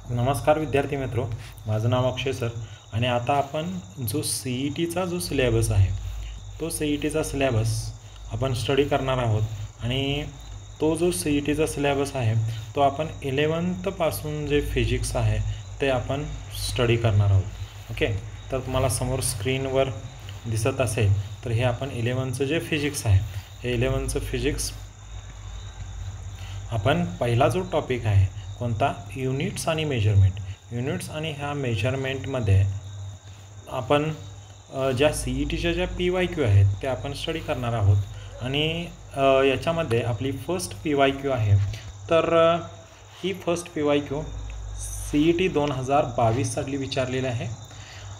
नमस्कार विद्यार्थी मित्रो, माझं नाव अक्षय सर आणि आता आपण जो CETचा जो सिलेबस आहे तो CETचा सिलेबस आपण स्टडी करणार आहोत आणि तो जो CETचा सिलेबस आहे तो आपण 11th पासून जे फिजिक्स आहे ते आपण स्टडी करणार आहोत. ओके, तर तुम्हाला समोर स्क्रीनवर दिसत असेल तर हे आपण 11th जे फिजिक्स आहे हे 11th फिजिक्स आपण पहिला जो टॉपिक आहे कोणता, युनिट्स आणि मेजरमेंट. युनिट्स आणि ह्या मेजरमेंटमध्ये आपण ज्या CETच्या ज्या PYQ आहेत त्या आपण स्टडी करणार आहोत आणि याच्यामध्ये आपली फर्स्ट PYQ आहे. तर ही फर्स्ट PYQ CET 2022साठी विचारलेली आहे.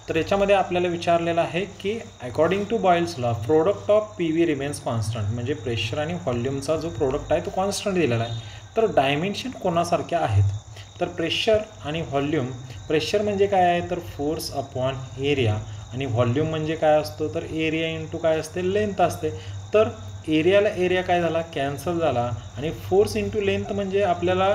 तर याच्यामध्ये आपल्याला विचारलेलं आहे की according to Boyle's law product of PV remains constant, म्हणजे प्रेशर आणि व्हॉल्यूमचा जो प्रोडक्ट आहे तो कॉन्स्टंट दिलेला आहे. तर डायमेन्शन कोणासारख्या आहेत, तर प्रेशर आणि व्हॉल्यूम. प्रेशर म्हणजे काय आहे तर फोर्स अपॉन एरिया आणि व्हॉल्यूम म्हणजे काय असतो तर एरिया इंटू काय असते लेंथ असते. तर एरियाला एरिया काय झाला कॅन्सल झाला आणि फोर्स इंटू लेंथ म्हणजे आपल्याला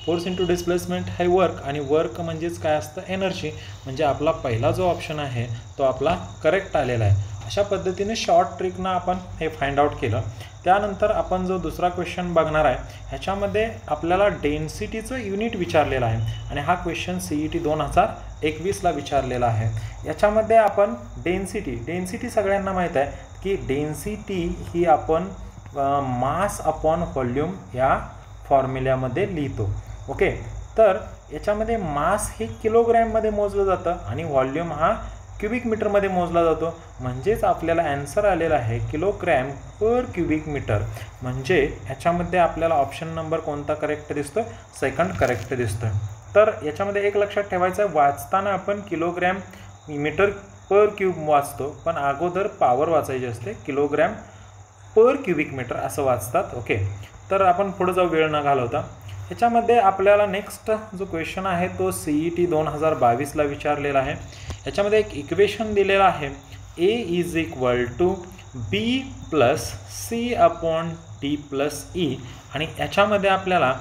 फोर्स इंटू डिस्प्लेसमेंट हे वर्क आणि वर्क म्हणजेच काय असतं एनर्जी. म्हणजे आपला पहिला जो ऑप्शन आहे तो आपला करेक्ट आलेला आहे. अशा पद्धतीने शॉर्ट ट्रिकनं आपण हे फाइंड आउट केलं. त्यानंतर आपण जो दुसरा क्वेश्चन बघणार आहे ह्याच्यामध्ये आपल्याला डेन्सिटीचं युनिट विचारलेलं आहे आणि हा क्वेश्चन CET 2021ला विचारलेला आहे. याच्यामध्ये आपण डेन्सिटी सगळ्यांना माहीत आहे की डेन्सिटी ही आपण मास अपॉन व्हॉल्यूम या फॉर्म्युल्यामध्ये लिहितो. ओके, तर याच्यामध्ये मास हे किलोग्रॅममध्ये मोजलं जातं आणि व्हॉल्यूम हा क्युबिक मीटरमध्ये मोजला जातो. म्हणजेच आपल्याला ॲन्सर आलेला आहे किलोग्रॅम पर क्युबिक मीटर. म्हणजे ह्याच्यामध्ये आपल्याला ऑप्शन नंबर कोणता करेक्ट दिसतो, सेकंड करेक्ट दिसतोय. तर याच्यामध्ये एक लक्षात ठेवायचं आहे, वाचताना आपण किलोग्रॅम मीटर पर क्यूब वाचतो पण अगोदर पॉवर वाचायची असते, किलोग्रॅम पर क्युबिक मीटर असं वाचतात. ओके, तर आपण पुढे जाऊ वेळ न घालवता. ह्याच्यामध्ये आपल्याला नेक्स्ट जो क्वेश्चन आहे तो CET 2022ला विचारलेला आहे. याच्यामध्ये एक इक्वेशन दिलेलं आहे, A = B + C upon D + E आणि याच्यामध्ये आपल्याला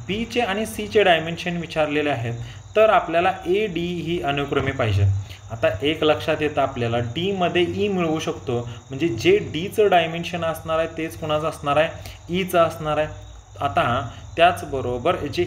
Bचे आणि Cचे डायमेन्शन विचारलेले आहेत. तर आपल्याला AD ही अनुक्रमे पाहिजे. आता एक लक्षात येतं आपल्याला D मध्ये E मिळवू शकतो, म्हणजे जे Dचं डायमेन्शन असणार आहे तेच कुणाचं असणार आहे, Eचं असणार आहे. आता त्याचबरोबर जे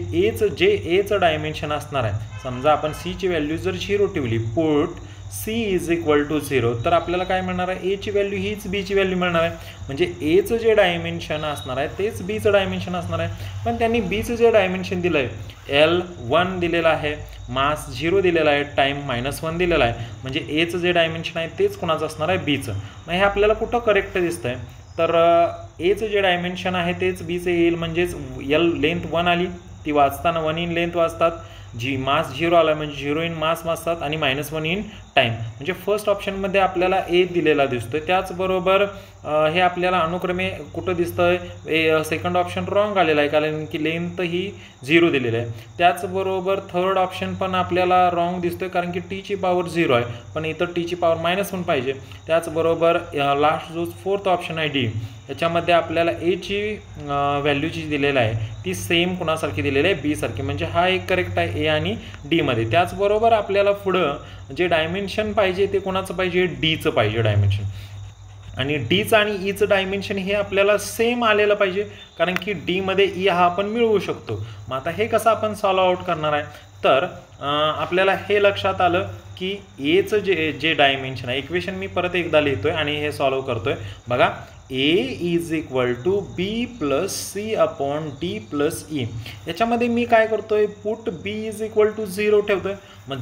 Aचं डायमेन्शन असणार आहे, समजा आपण Cची व्हॅल्यू जर 0 ठेवली, पुट C = 0, तर आपल्याला काय मिळणार आहे, Aची व्हॅल्यू हीच Bची व्हॅल्यू मिळणार आहे. म्हणजे Aचं जे डायमेन्शन असणार आहे तेच Bचं डायमेन्शन असणार आहे. पण त्यांनी Bचं जे डायमेन्शन दिलं आहे L1 दिलेलं आहे, मास 0 दिलेला आहे, टाईम -1 दिलेला आहे. म्हणजे Aचं जे डायमेन्शन आहे तेच कुणाचं असणार आहे, Bचं. मग हे आपल्याला कुठं करेक्ट दिसतंय तर Aचं जे डायमेन्शन आहे तेच Bचं येईल. म्हणजेच L लेंथ 1 आली, ती वाचताना 1 इन लेंथ वाचतात, जी मास 0 आला म्हणजे 0 इन मास वाचतात आणि -1 इन टाईम. म्हणजे फर्स्ट ऑप्शनमध्ये आपल्याला A दिलेला दिसतोय. त्याचबरोबर हे आपल्याला अनुक्रमे कुठं दिसतंय, सेकंड ऑप्शन रॉंग आलेला आहे कारण की लेंथ ही 0 दिलेली आहे. त्याचबरोबर थर्ड ऑप्शन पण आपल्याला रॉंग दिसतोय कारण की Tची पॉवर 0 आहे पण इथं Tची पॉवर -1 पाहिजे. त्याचबरोबर लास्ट जो फोर्थ ऑप्शन आहे D, याच्यामध्ये आपल्याला Aची व्हॅल्यू जी दिलेली आहे ती सेम कुणासारखी दिलेली आहे, B सारखी. म्हणजे हा एक करेक्ट आहे A आणि D मध्ये. त्याचबरोबर आपल्याला पुढं जे डायमेन्शन पाहिजे ते कोणाचं पाहिजे, Dचं पाहिजे डायमेन्शन. आणि Dचं आणि Eचं डायमेन्शन हे आपल्याला सेम आलेलं पाहिजे कारण की D मध्ये E हा आपण मिळवू शकतो. मग आता हे कसं आपण सॉल्व आउट करणार आहे, तर आपल्याला हे लक्षात आलं की Aचं जे डायमेन्शन आहे, इक्वेशन मी परत एकदा लिहितोय आणि हे सॉल्व करतोय. बघा, A = B + C upon D + E. याच्यामध्ये मी काय करतोय, पुट B = 0 ठेवतोय. मग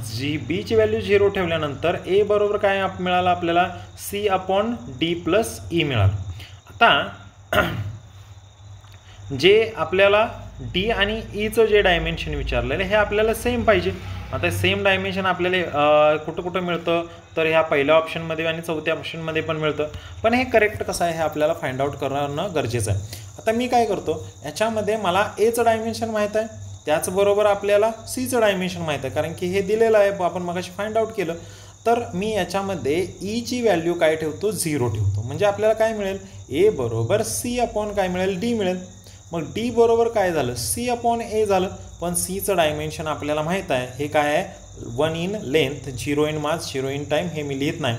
Bची व्हॅल्यू 0 ठेवल्यानंतर A बरोबर काय मिळालं आपल्याला, C अपॉन D + E मिळालं. आता जे आपल्याला D आणि Eचं जे डायमेन्शन विचारलेलं हे आपल्याला सेम पाहिजे. आता सेम डायमेन्शन आपल्याला कुठं मिळतं तर ह्या पहिल्या ऑप्शनमध्ये आणि चौथ्या ऑप्शनमध्ये पण मिळतं. पण हे करेक्ट कसं आहे हे आपल्याला फाइंड आउट करणं गरजेचं आहे. आता मी काय करतो, याच्यामध्ये मला Aचं डायमेन्शन माहीत आहे, त्याचबरोबर आपल्याला Cचं डायमेन्शन माहीत आहे कारण की हे दिलेलं आहे, आपण मगाशी फाइंड आउट केलं. तर मी याच्यामध्ये Eची व्हॅल्यू काय ठेवतो, 0 ठेवतो. म्हणजे आपल्याला काय मिळेल, A = C अपॉन काय मिळेल, D मिळेल. मग डी बरोबर काय झालं, सी अपॉन ए झालं. पण सीचं डायमेन्शन आपल्याला माहीत आहे, हे काय आहे 1 in length 0 in mass 0 in time, हे मी लिहित नाही.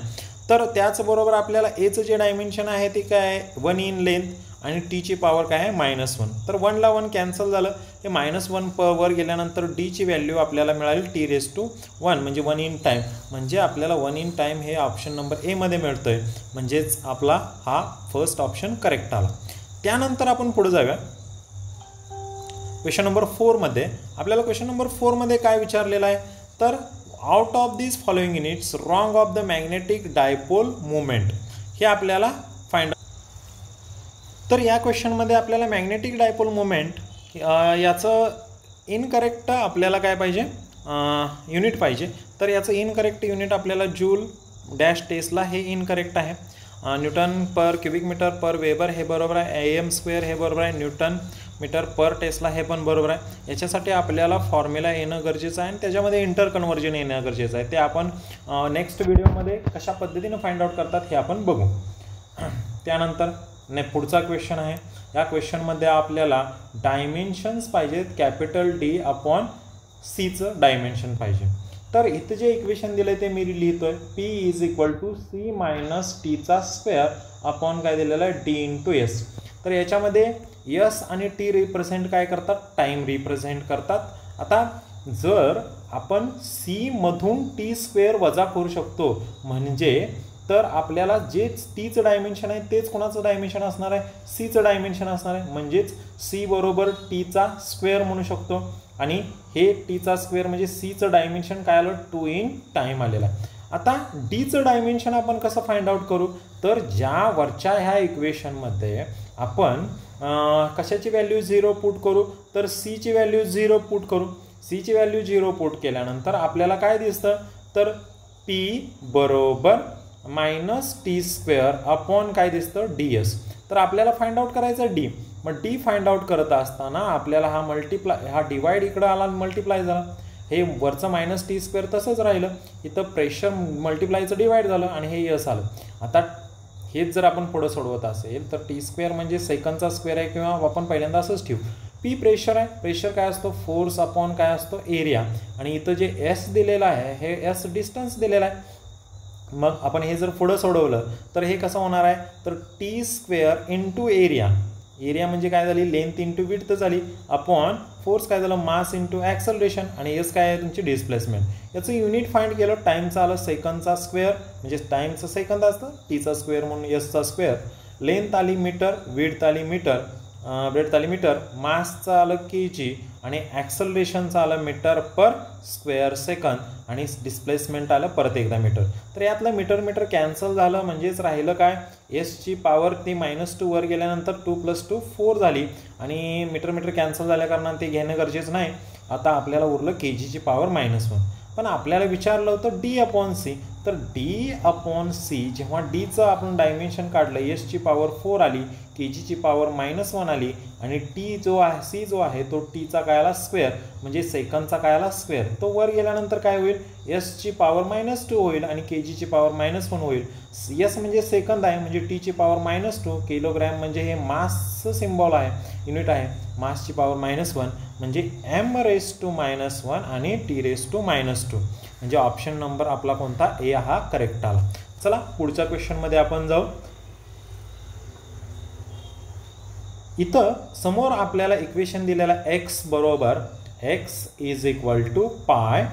तर त्याचबरोबर आपल्याला एचं जे डायमेन्शन आहे ते काय आहे 1 इन लेंथ आणि टीची पॉवर काय आहे -1. तर 1 ला 1 कॅन्सल झालं, हे -1 वर गेल्यानंतर डीची व्हॅल्यू आपल्याला मिळाली T⁻1 म्हणजे 1 इन टाईम. म्हणजे आपल्याला 1 इन टाईम हे ऑप्शन नंबर ए मध्ये मिळतंय. म्हणजेच आपला हा फर्स्ट ऑप्शन करेक्ट आला. त्यानंतर आपण पुढे जाऊया क्वेश्चन नंबर 4 मध्ये. आपल्याला क्वेश्चन नंबर 4 मध्ये काय विचारलेलं आहे, तर out of this following units wrong of the magnetic dipole movement, हे आपल्याला फाइंड. तर या क्वेश्चनमध्ये आपल्याला मॅग्नेटिक डायपोल मुवमेंट याचं इनकरेक्ट आपल्याला काय पाहिजे, युनिट पाहिजे. तर याचं इनकरेक्ट युनिट आपल्याला जूल डॅश टेस्ला हे इनकरेक्ट आहे. न्यूटन पर क्युबिक मीटर पर वेबर हे बरोबर आहे. AM² हे बरोबर आहे. न्यूटन मीटर पर टेस्ला हे पण बरोबर आहे. याच्यासाठी आपल्याला फॉर्म्युला येणं गरजेचं आहे आणि त्याच्यामध्ये इंटर कन्व्हर्जन येणं गरजेचं आहे. ते आपण नेक्स्ट व्हिडिओमध्ये कशा पद्धतीनं फाइंड आउट करतात हे आपण बघू. त्यानंतर पुढचा क्वेश्चन आहे. या क्वेश्चनमध्ये आपल्याला डायमेन्शन्स पाहिजेत, कॅपिटल D अपॉन सीचं डायमेन्शन पाहिजे. तर इथं जे इक्वेशन दिलं आहे ते मी लिहितोय, P = C - T² अपॉन काय दिलेलं आहे D × S. तर याच्यामध्ये S आणि T रिप्रेझेंट काय करतात, टाईम रिप्रेझेंट करतात. आता जर आपण C मधून T² वजा करू शकतो, म्हणजे तर आपल्याला जे Tचं डायमेन्शन आहे तेच कोणाचं डायमेन्शन असणार आहे, Cचं डायमेन्शन असणार आहे. म्हणजेच C बरोबर T² म्हणू शकतो आणि हे T² म्हणजे Cचं डायमेन्शन काय आलं 2 इन टाईम आलेला आहे. आता Dचं डायमेन्शन आपण कसं फाइंड आउट करू, तर ज्या वरच्या ह्या इक्वेशनमध्ये आपण कशाची व्हॅल्यू 0 पुट करू, तर Cची व्हॅल्यू 0 पुट करू. Cची व्हॅल्यू 0 पुट केल्यानंतर आपल्याला काय दिसतं, तर P बरोबर -T² अपॉन काय दिसतं DS. तर आपल्याला फाइंड आउट करायचं D. मग D फाइंड आउट करत असताना आपल्याला हा डिवाइड इकडं आला आणि मल्टिप्लाय झाला. हे वरचं -T² तसंच राहिलं, इथं प्रेशर मल्टिप्लायचं डिवाइड झालं आणि हे S आलं. आता हेच जर आपण पुढं सोडवत असेल तर T² म्हणजे सेकंडचा स्क्वेअर आहे, किंवा आपण पहिल्यांदा असंच ठेवू. P प्रेशर आहे, प्रेशर काय असतो फोर्स अपॉन काय असतो एरिया, आणि इथं जे S दिलेलं आहे हे S डिस्टन्स दिलेला आहे. मग आपण हे जर पुढं सोडवलं तर हे कसं होणार आहे, तर T² × एरिया, एरिया म्हणजे काय झाली लेंथ × विड्थ झाली, अपॉन फोर्स काय झालं मास × ॲक्सलरेशन, आणि एस काय आहे तुमची डिस्प्लेसमेंट. याचं युनिट फाइंड केलं, टाईमचं आलं सेकंडचा स्क्वेअर, म्हणजे टाईमचं सेकंद असतं T² म्हणून S². लेंथ आली मीटर, विड्थ आली मीटर, ब्रेडथ आली मीटर, मासचं आलं kg आणि ॲक्सलरेशनचं आलं मीटर पर स्क्वेअर सेकंद, आणि डिस्प्लेसमेंट आलं परत एकदा मीटर. तर यातलं मीटर कॅन्सल झालं, म्हणजेच राहिलं काय एसची पॉवर ती -2 वर गेल्यानंतर 2 + 2 4 झाली, आणि मीटर कॅन्सल झाल्या कारणाने ते घेणं गरजेचं नाही. आता आपल्याला उरलं kgची पॉवर -1. पण आपल्याला विचारलं होतं D/C. तर D/C जेव्हा Dचं आपण डायमेन्शन काढलं, एसची पॉवर 4 आली, kgची पॉवर -1 आली, आणि T जो आहे C जो आहे तो Tचा काय आला स्क्वेअर, म्हणजे सेकंडचा काय आला स्क्वेअर. तो वर गेल्यानंतर काय होईल, एसची पॉवर -2 होईल आणि kgची पॉवर -1 होईल. एस म्हणजे सेकंद आहे, म्हणजे Tची पॉवर -2, किलोग्रॅम म्हणजे हे मासचं सिम्बॉल आहे, युनिट आहे, मासची पॉवर -1 म्हणजे m⁻⁻1 आणि T⁻². म्हणजे ऑप्शन नंबर आपला कोणता, ए हा करेक्ट आला. चला पुढच्या क्वेश्चनमध्ये आपण जाऊ. इथं समोर आपल्याला इक्वेशन दिलेला x बरोबर x = πr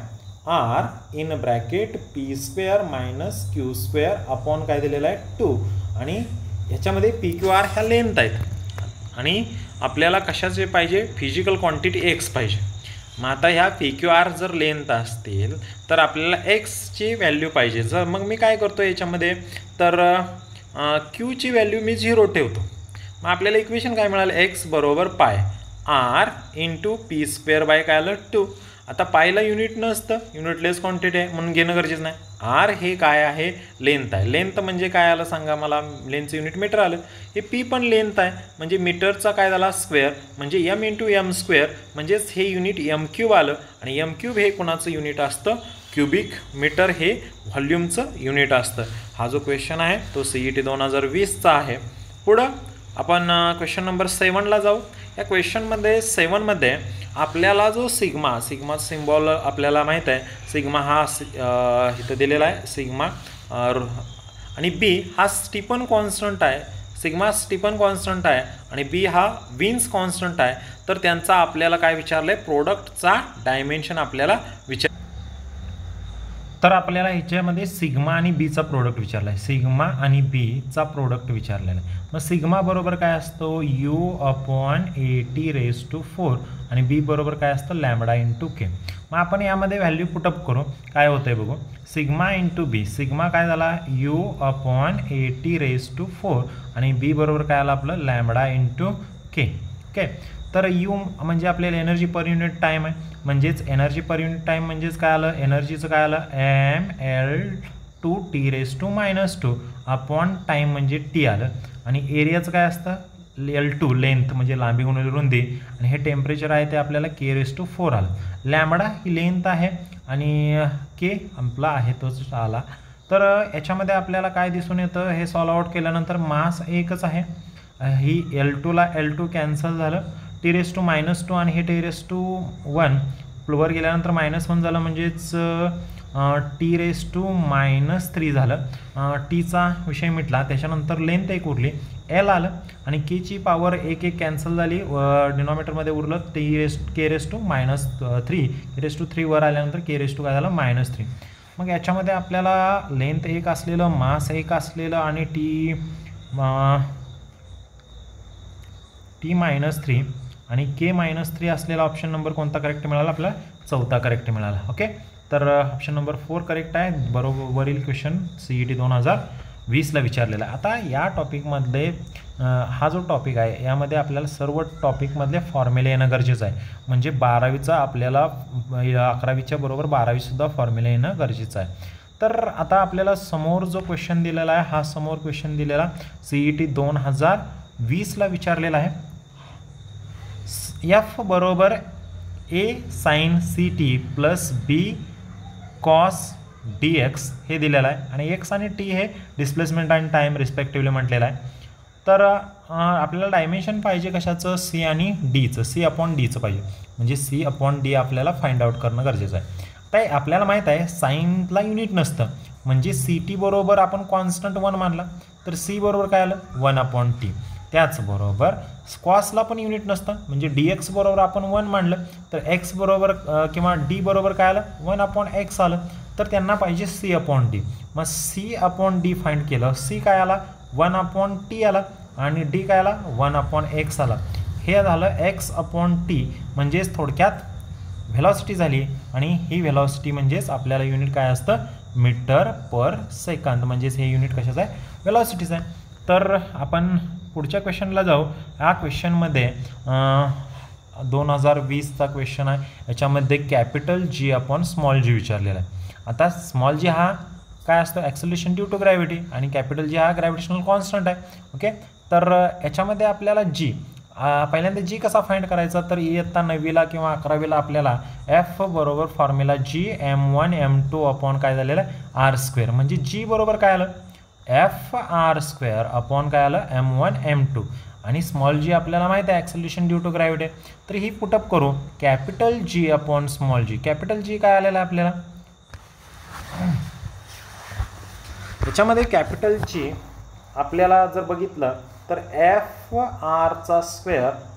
in bracket p² - q² upon काय दिलेलं आहे 2, आणि ह्याच्यामध्ये PQR ह्या लेंथ आहेत, आणि आपल्याला कशाचे पाहिजे, फिजिकल क्वांटिटी x पाहिजे. मग आता ह्या PQR जर लेंथ असतील तर आपल्याला xची व्हॅल्यू पाहिजे. जर मग मी काय करतो याच्यामध्ये, तर Qची व्हॅल्यू मी 0 ठेवतो. मग आपल्याला इक्वेशन काय मिळालं, x बरोबर πr × p² काय आलं 2. आता पायला युनिट नसतं, युनिटलेस क्वांटिटी आहे म्हणून घेणं गरजेचं नाही. आर हे काय आहे, लेंथ आहे. लेंथ म्हणजे काय आलं सांगा मला, लेंथचं युनिट मीटर आलं. हे पी पण लेंथ आहे, म्हणजे मीटरचा काय झाला स्क्वेअर, म्हणजे m × m², म्हणजेच हे युनिट m³ आलं, आणि m³ हे कोणाचं युनिट असतं, क्युबिक मीटर हे व्हॉल्यूमचं युनिट असतं. हा जो क्वेश्चन आहे तो CET 2020चा आहे. पुढं आपण क्वेश्चन नंबर 7ला जाऊ. या क्वेश्चनमध्ये 7मध्ये आपल्याला जो सिग्मा सिम्बॉल आपल्याला माहीत आहे. सिग्मा हा इथं दिलेला आहे. सिग्मा आणि बी हा स्टीफन कॉन्स्टंट आहे. सिग्मा स्टीफन कॉन्स्टंट आहे आणि बी हा विन्स कॉन्स्टंट आहे. तर त्यांचा आपल्याला काय विचारलं आहे, प्रोडक्टचा डायमेन्शन आपल्याला तर आपल्याला ह्याच्यामध्ये सिग्मा आणि बीचा प्रोडक्ट विचारला आहे. सिग्मा आणि बीचा प्रोडक्ट विचारलेला आहे. मग सिग्मा बरोबर काय असतो, u/AT⁴ आणि बी बरोबर काय असतं, λ/k. मग आपण यामध्ये व्हॅल्यू पुटअप करू, काय होतं आहे बघू. सिग्मा इंटू बी, सिग्मा काय झाला u/AT⁴ आणि बी बरोबर काय आलं आपलं λ/k. ओके. तर यू म्हणजे आपल्याला एनर्जी पर युनिट टाईम आहे. म्हणजेच एनर्जी पर युनिट टाईम म्हणजेच काय आलं, एनर्जीचं काय आलं mL2T⁻² अपॉन टाईम म्हणजे टी आलं. आणि एरियाचं काय असतं L2 लेंथ म्हणजे लांबी गुणिले रुंदी आणि हे टेम्परेचर आहे ते आपल्याला K⁴ आलं. लॅम्बडा ही लेंथ आहे आणि के आपला आहे तोच आला. तर याच्यामध्ये आपल्याला काय दिसून येतं, हे सॉल्व आउट केल्यानंतर मास एकच आहे. ही L2ला L2 कॅन्सल झालं. T⁻² आणि हे T⁻1 वर गेल्यानंतर -1 झालं म्हणजेच T⁻³ झालं. टीचा विषय मिटला. त्याच्यानंतर लेंथ एक उरली L आलं आणि केची पॉवर एक कॅन्सल झाली. डिनॉमिनेटरमध्ये उरलं K⁻3 वर आल्यानंतर K⁻ काय झालं -3. मग याच्यामध्ये आपल्याला लेंथ एक असलेलं, मास एक असलेलं आणि T-3 आणि K-3 असलेला ऑप्शन नंबर कोणता करेक्ट मिळाला, आपल्याला चौथा करेक्ट मिळाला. ओके. तर ऑप्शन नंबर 4 करेक्ट आहे. बरोबरील क्वेश्चन CET 2020ला विचारलेला आहे. आता या टॉपिकमधले हा जो टॉपिक आहे यामध्ये आपल्याला सर्व टॉपिकमधले फॉर्म्युले येणं गरजेचं आहे. म्हणजे 12वीचा आपल्याला 11वीच्या बरोबर 12वीसुद्धा फॉर्म्युले येणं गरजेचं आहे. तर आता आपल्याला समोर जो क्वेश्चन दिलेला आहे, हा समोर क्वेश्चन दिलेला CET 2020ला विचारलेला आहे. F बरोबर A sin CT plus B cos dx हे दिलेलं आहे आणि x आणि t हे डिस्प्लेसमेंट आणि टाईम रिस्पेक्टिव्हली म्हटलेलं आहे. तर आपल्याला डायमेन्शन पाहिजे कशाचं, C आणि Dचं, C/Dचं पाहिजे. म्हणजे C/D आपल्याला फाइंड आउट करणं गरजेचं आहे. तर आपल्याला माहीत आहे साईनला युनिट नसतं. म्हणजे CT बरोबर आपण कॉन्स्टंट 1 मानला तर C बरोबर काय आलं 1/T. त्याचबरोबर स्क्वॉसला पण युनिट नसतं. म्हणजे dx बरोबर आपण 1 मानलं तर x बरोबर किंवा d बरोबर काय आलं 1/x आलं. तर त्यांना पाहिजे C/D. मग C/D फाइंड केलं. C काय आला 1/T आला आणि d काय आला 1/x आला. हे झालं x/T. म्हणजेच थोडक्यात व्हेलॉसिटी झाली आणि ही व्हेलॉसिटी म्हणजेच आपल्याला युनिट काय असतं मीटर पर सेकंद. म्हणजेच हे युनिट कशाचं आहे, व्हेलॉसिटीचं आहे. तर आपण पुढच्या क्वेश्चनला जाऊ. या क्वेश्चनमध्ये 2020चा क्वेश्चन आहे. याच्यामध्ये कॅपिटल G/स्मॉल g विचारलेला आहे. आता स्मॉल g हा काय असतो, ॲक्सेलरेशन ड्यू टू ग्रॅव्हिटी आणि कॅपिटल G हा ग्रॅव्हिटेशनल कॉन्स्टंट आहे. ओके. तर याच्यामध्ये आपल्याला G पहिल्यांदा G कसा फाइंड करायचा, तर इयत्ता 9वीला किंवा 11वीला आपल्याला F बरोबर फॉर्म्युला G m1m2 अपॉन काय झालेलं आहे r². म्हणजे G बरोबर काय आलं F r² अपॉन काय आलं m1m2 आणि स्मॉल g आपल्याला माहिती आहे ॲक्सेलरेशन ड्यू टू ग्रॅव्हिटी. तर ही पुटअप करू. कॅपिटल G/स्मॉल g. कॅपिटल G काय आलेलं आहे आपल्याला, याच्यामध्ये कॅपिटल G आपल्याला जर बघितलं तर F⁴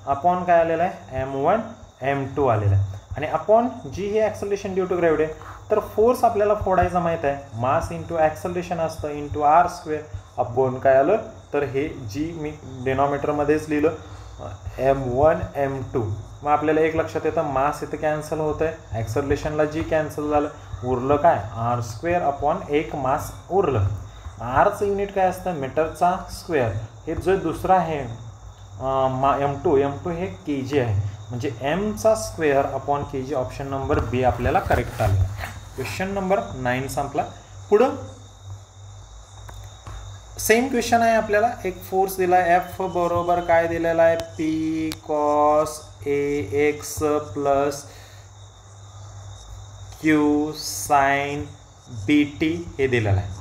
अपॉन काय आलेलं आहे m1m2 आलेलं आहे आणि अपॉन G हे ॲक्सेलरेशन ड्यू टू ग्रॅव्हिटी. तर फोर्स आपल्याला फोडायचा माहीत आहे, मास इंटू ॲक्सेलरेशन असतं इंटू r² अपॉन काय आलं तर हे G मी डिनॉमिनेटरमध्येच लिहिलं m1m2. मग आपल्याला एक लक्षात येतं मास इथं कॅन्सल होतं आहे, ॲक्सेलरेशनला G कॅन्सल झालं, उरलं काय r² अपॉन एक मास उरलं. आरचं युनिट काय असतं मीटरचा स्क्वेअर. हे जो दुसरा आहे m2 हे kg आहे. म्हणजे mचा square upon kg. Option number B आपल्याला करेक्ट आलं. क्वेश्चन नंबर 9 संपला. पुढं सेम क्वेश्चन आहे. आपल्याला एक फोर्स दिला आहे F बरोबर काय दिलेला आहे P cos AX plus Q sin BT हे दिलेलं आहे.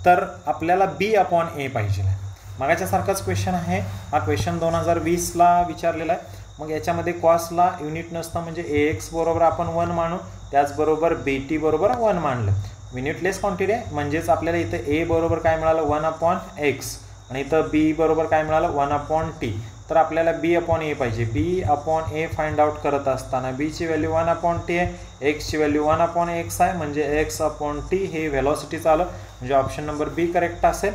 तर आपल्याला B/A पाहिजे आहे. मागाच्यासारखाच क्वेश्चन आहे हा. क्वेश्चन 2020ला विचारलेला आहे. मग याच्यामध्ये कॉसला युनिट नसतं म्हणजे AX बरोबर आपण 1 मानू, त्याचबरोबर BT बरोबर 1 मानलं. युनिटलेस क्वांटिटी आहे म्हणजेच आपल्याला इथं A बरोबर काय मिळालं 1/x आणि इथं B बरोबर काय मिळालं 1/t. तर आपल्याला B/A पाहिजे. B/A फाइंड आउट करत असताना B ची व्हॅल्यू 1/t आहे, X ची व्हॅल्यू 1/x आहे म्हणजे X/t हे व्हेलॉसिटीचं आलं म्हणजे ऑप्शन नंबर B करेक्ट असेल.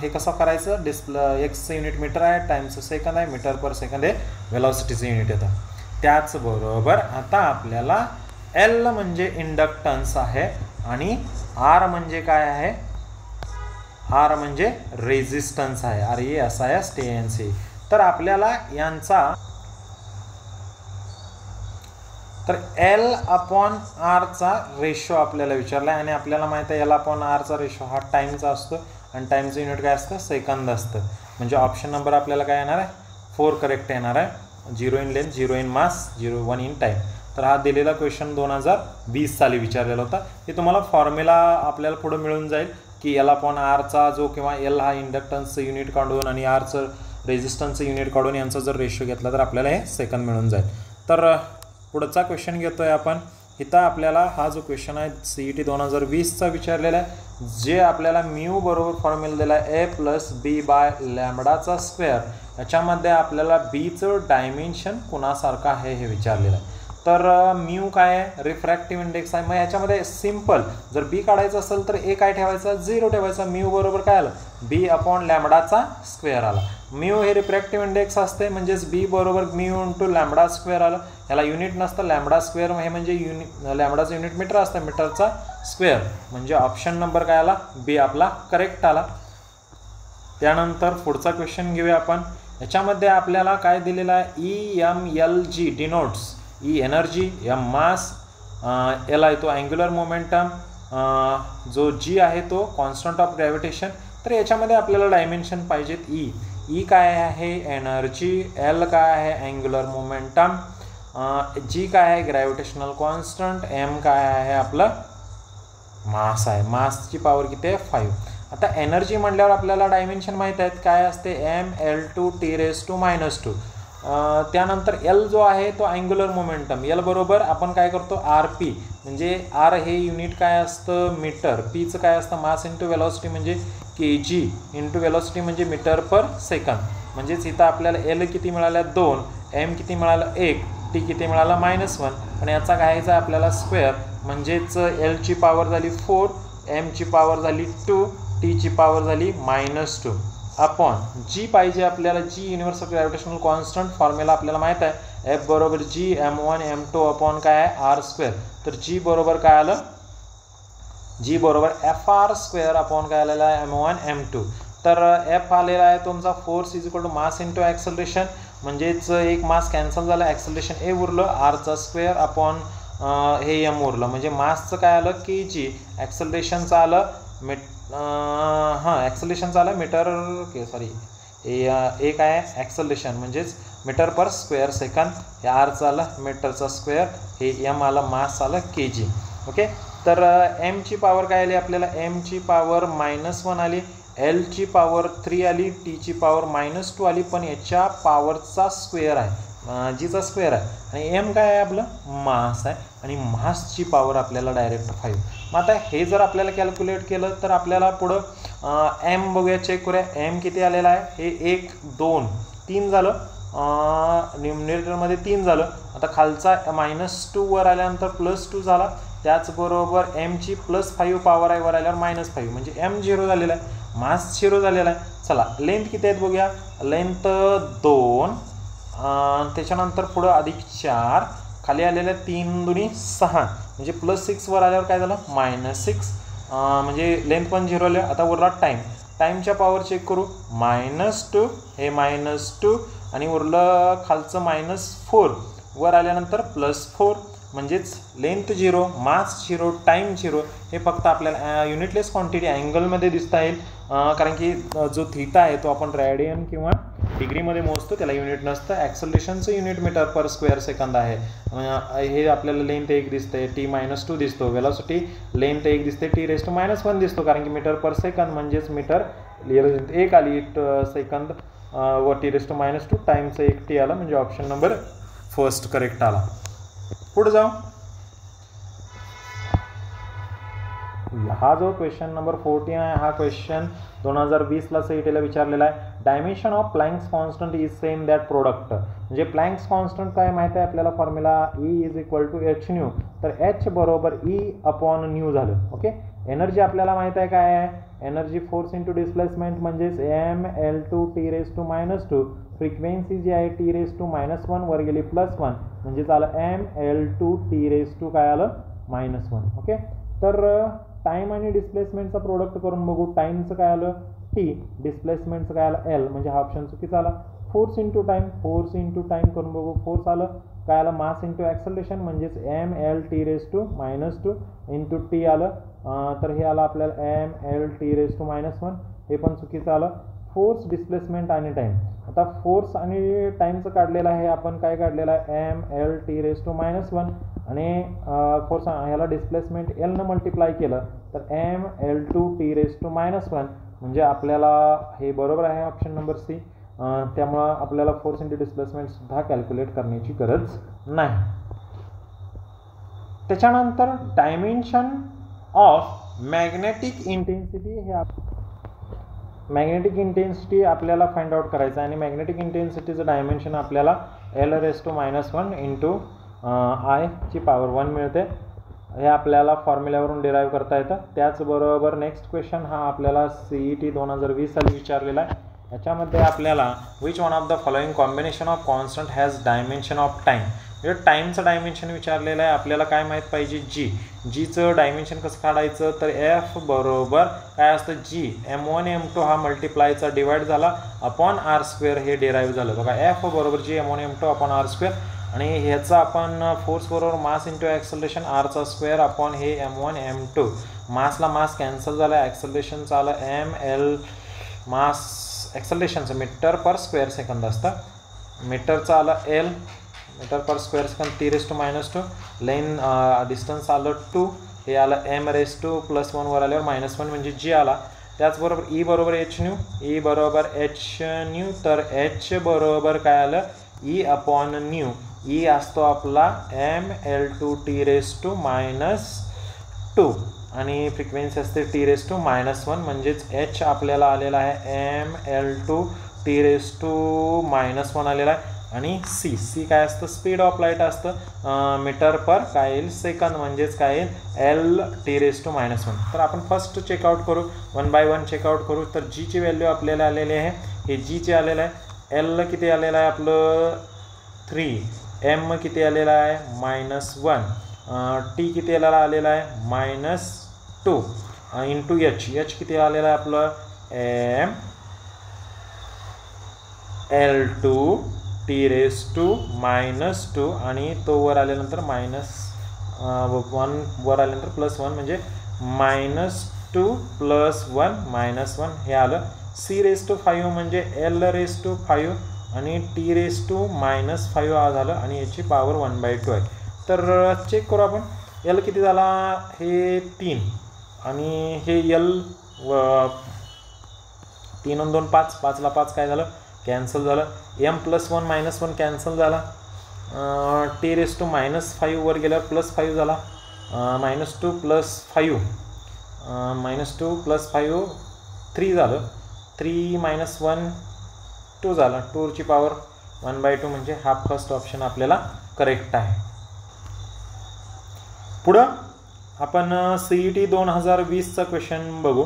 हे कसं करायचं, डिस्प्ले एक्सचं युनिट मीटर आहे, टाइमचं सेकंद आहे, मीटर पर सेकंद हे व्हेलॉसिटीचं युनिट येतं. त्याचबरोबर आता आपल्याला L म्हणजे इंडक्टन्स आहे आणि R म्हणजे काय आहे, R म्हणजे रेझिस्टन्स आहे, RESISTANC. तर आपल्याला यांचा तर L/R चा रेशो आपल्याला विचारला आहे आणि आपल्याला माहिती आहे L/R चा रेशो हा टाइमचा असतो आणि टाइमचं युनिट काय असतं सेकंद असतं. म्हणजे ऑप्शन नंबर आपल्याला काय येणार आहे 4 करेक्ट येणार आहे. 0 in length, 0 in mass, 1 in time. तर हा दिलेला क्वेश्चन 2020 साली विचारलेला होता. हे तुम्हाला फॉर्म्युला आपल्याला पुढे मिळून जाईल की L/R चा जो किंवा L हा इंडक्टन्सचं युनिट काढून आणि Rचं रेझिस्टन्सचं युनिट काढून यांचा जर रेशो घेतला तर आपल्याला हे सेकंद मिळून जाईल. तर पुढचा क्वेश्चन घेतोय आपण. इथं आपल्याला हा जो क्वेश्चन आहे CET 2020चा विचारलेला आहे, जे आपल्याला म्यू बरोबर फॉर्म्युला दिला आहे A+B/λ². याच्यामध्ये आपल्याला बीचं डायमेन्शन कुणासारखं आहे हे विचारलेलं आहे. तर म्यू काय आहे, रिफ्रॅक्टिव्ह इंडेक्स आहे. मग याच्यामध्ये सिम्पल जर बी काढायचं असेल तर ए काय ठेवायचा 0 ठेवायचा. म्यू बरोबर काय आलं B/λ² आला. म्यू हे रिफ्रॅक्टिव्ह इंडेक्स असते म्हणजेच B बरोबर म्यू इंटू λ² आलं. याला युनिट नसतं λ² हे म्हणजे लॅम्बडाचं युनिट मीटर असतं, मीटरचा स्क्वेअर. म्हणजे ऑप्शन नंबर काय आला B आपला करेक्ट आला. त्यानंतर पुढचा क्वेश्चन घेऊया आपण. याच्यामध्ये आपल्याला काय दिलेलं आहे EMLG denotes E energy, M मास, L आहे तो अँग्युलर मोमेंटम, जो G आहे तो कॉन्स्टंट ऑफ ग्रॅव्हिटेशन. तर याच्यामध्ये आपल्याला डायमेन्शन पाहिजेत. E काय आहे एनर्जी, L काय आहे अँग्युलर मोमेंटम, G काय आहे ग्रॅव्हिटेशनल कॉन्स्टंट, M काय आहे आपलं मास आहे. मासची पॉवर किती आहे 5. आता एनर्जी म्हटल्यावर आपल्याला डायमेन्शन माहीत आहेत काय असते mL/2 त्यानंतर L जो आहे तो अँग्युलर मोमेंटम. L बरोबर आपण काय करतो RP म्हणजे R हे युनिट काय असतं मीटर, Pचं काय असतं मास इंटू वेलॉसिटी म्हणजे kg इंटू वेलॉसिटी म्हणजे मीटर पर सेकंद. म्हणजेच इथं आपल्याला L किती मिळाल्या 2, M किती मिळालं 1, T किती मिळाला -1 आणि याचा घ्यायचा आपल्याला स्क्वेअर. म्हणजेच L ची पॉवर झाली 4, M ची पॉवर झाली 2, T ची पॉवर झाली -2 अपॉन G पाहिजे आपल्याला. G universal gravitational constant formula आपल्याला माहित आहे F बरोबर G m1 m2 अपॉन काय आहे R². तर G बरोबर काय आलं G बरोबर FR² अपॉन काय आलेला आहे m1 m2. तर F आलेला आहे तुमचा force is equal to mass into acceleration. म्हणजेच एक मास कॅन्सल झाला, ॲक्सलरेशन ए उरलं, R² अपॉन हे m उरलं. म्हणजे मासचं काय आलं kg, ॲक्सलरेशनचं आलं ॲक्सलेशनचं आलं मीटर ए काय आहे ॲक्सलेशन म्हणजेच मीटर पर स्क्वेअर सेकंद. हे आरचं आलं मीटरचा स्क्वेअर, हे एम आलं मास आलं kg. ओके. तर एम ची पॉवर काय आली आपल्याला एम ची पॉवर -1 आली, L ची पॉवर 3 आली, T ची पॉवर -2 आली. पण याच्या पॉवरचा स्क्वेअर आहे, जीचा स्क्वेअर आहे आणि M काय आहे आपलं मास आहे आणि मासची पॉवर आपल्याला डायरेक्ट 5. मग आता हे जर आपल्याला कॅल्क्युलेट केलं तर आपल्याला पुढं M बघूया, चेक करूया M किती आलेला आहे. हे 1 2 3 झालं, न्यूमरेटरमध्ये 3 झालं. आता खालचा -2 वर आल्यानंतर +2 झाला. त्याचबरोबर M ची +5 पॉवर आहे, वर आल्यावर -5 म्हणजे M 0 झालेला आहे, मास 0 झालेला आहे. चला लेंथ किती आहेत बघूया. लेंथ 2, त्याच्यानंतर पुढं +4, खाली आलेल्या 3 दुनी 6 म्हणजे +6 वर आल्यावर काय झालं -6 म्हणजे लेंथ पण 0 आलं. आता उरला टाईमच्या पॉवर चेक करू. -2 हे -2 आणि उरलं खालचं -4, वर आल्यानंतर +4 म्हणजेच लेंथ 0, मास 0, टाईम 0. हे फक्त आपल्याला युनिटलेस क्वांटिटी अँगलमध्ये दिसता येईल. कारण की जो थीटा आहे तो आपण रॅडियन किंवा डिग्रीमध्ये मोजतो, त्याला युनिट नसतं. ॲक्सलरेशनचं unit metre per square second आहे. हे आपल्याला लेंथ 1 दिसते, t-2 दिसतो. वेलॉसिटी लेंथ 1 दिसते, t⁻⁻1 दिसतो, कारण की मीटर पर सेकंद म्हणजेच मीटर 1 आली सेकंद व t⁻2 टाईमचं 1 t आलं, म्हणजे ऑप्शन नंबर फर्स्ट करेक्ट आला. पुढे जाऊ. हा जो क्वेश्चन नंबर 14 आहे, हा क्वेश्चन 2020ला सीईटीला विचारलेला आहे. Dimension of Planck's constant is same that product. म्हणजे प्लँक्स कॉन्स्टंट काय माहिती आहे आपल्याला, फॉर्म्युला E=hν. तर h बरोबर E/ν झालं. ओके. एनर्जी आपल्याला माहिती आहे काय आहे, एनर्जी फोर्स इंटू डिस्प्लेसमेंट म्हणजेच mL2T⁻². फ्रिक्वेन्सी जी आहे T⁻⁻1 वर गेली +1 म्हणजे झालं mL2T⁻ काय आलं -1. ओके. तर टाईम आणि डिस्प्लेसमेंटचा प्रोडक्ट करून बघू. टाईमचं काय आलं t, डिस्प्लेसमेंटचं काय आलं l, म्हणजे हा ऑप्शन चुकीचा आला. फोर्स इंटू टाईम करून बघू. फोर्स आलं काय आलं, मास इंटू ॲक्सलरेशन म्हणजेच mL2T⁻² इंटू t आलं. तर हे आलं आपल्याला mL2T⁻1, हे पण चुकीचं आलं. फोर्स, डिस्प्लेसमेंट आणि टाईम. आता फोर्स आणि टाईमचं काढलेलं आहे आपण, काय काढलेलं आहे mL2T⁻1 आणि फोर्स ह्याला डिस्प्लेसमेंट एलनं मल्टिप्लाय केलं तर mL2T⁻1 म्हणजे आपल्याला हे बरोबर आहे ऑप्शन नंबर सी. त्यामुळं आपल्याला फोर्स इंटू डिस्प्लेसमेंटसुद्धा कॅल्क्युलेट करण्याची गरज नाही. त्याच्यानंतर डायमेन्शन ऑफ मॅग्नेटिक इंटेन्सिटी. हे मॅग्नेटिक इंटेन्सिटी आपल्याला फाइंड आउट करायचं आहे आणि मॅग्नेटिक इंटेन्सिटीचं डायमेन्शन आपल्याला L⁻⁻1 इंटू I ची पॉवर 1 मिळते. हे आपल्याला फॉर्म्युल्यावरून डिराईव्ह करता येतं. त्याचबरोबर नेक्स्ट क्वेश्चन हा आपल्याला CET 2020 साली विचारलेला आहे. याच्यामध्ये आपल्याला which one of the following combination of constant has dimension of time. म्हणजे टाईमचं डायमेन्शन विचारलेलं आहे. आपल्याला काय माहीत पाहिजे, जीचं डायमेन्शन कसं काढायचं, तर F बरोबर काय असतं, G m1 m2 हा मल्टिप्लायचा डिवाइड झाला अपॉन r² हे डिराईव्ह झालं. बघा F बरोबर G m1 m2 upon r² आणि ह्याचं आपण फोर्स बरोबर मास इंटू ॲक्सलरेशन r² अपॉन हे m1 m2. मासला मास कॅन्सल झाला, ॲक्सलरेशनचं आलं mL. मास ॲक्सलरेशनचं मीटर पर स्क्वेअर सेकंद असतं, मीटरचं आलं L, metre per square second t⁻². लेन डिस्टन्स आलं 2, हे आलं m⁻+1 वर आल्यावर -1 म्हणजे g आला. त्याचबरोबर E बरोबर hν, E बरोबर hν, तर h बरोबर काय आलं E/ν. E असतो आपला mL2T⁻² आणि फ्रिक्वेन्सी असते T⁻1 म्हणजेच h आपल्याला आलेला आहे mL2T⁻1 आलेला आहे. आणि C काय असतं, स्पीड ऑफ लाईट असतं, मीटर पर काय येईल सेकंद म्हणजेच काय येईल L⁻⁻1. तर आपण फर्स्ट चेकआउट करू, 1 बाय 1 चेकआउट करू. तर जीची व्हॅल्यू आपल्याला आलेली आहे, हे जीचे आलेलं आहे. L किती आलेलं आहे आपलं 3, M किती आलेला आहे -1, T किती आलेला आहे -2 इंटू H किती आलेला आहे आपलं mL2T⁻² आणि तो वर आल्यानंतर -1 वर आल्यानंतर +1 म्हणजे -2 + 1 -1 हे आलं. C⁵ म्हणजे L⁵ आणि T⁻⁻5 झालं आणि याची पॉवर 1/2 आहे. तर चेक करू आपण. L किती झाला, हे 3 आणि हे L 3 आणि 2 5, 5ला 5 काय झालं कॅन्सल झालं. m+1 -1 कॅन्सल झाला. T⁻⁻5 वर गेल्यावर +5 झाला. -2 + 5 3 झालं. 3 - 1 2 झाला. 2 ची पॉवर 1/2 म्हणजे हा फर्स्ट ऑप्शन आपल्याला करेक्ट आहे. पुढं आपण CET 2020चा क्वेश्चन बघू.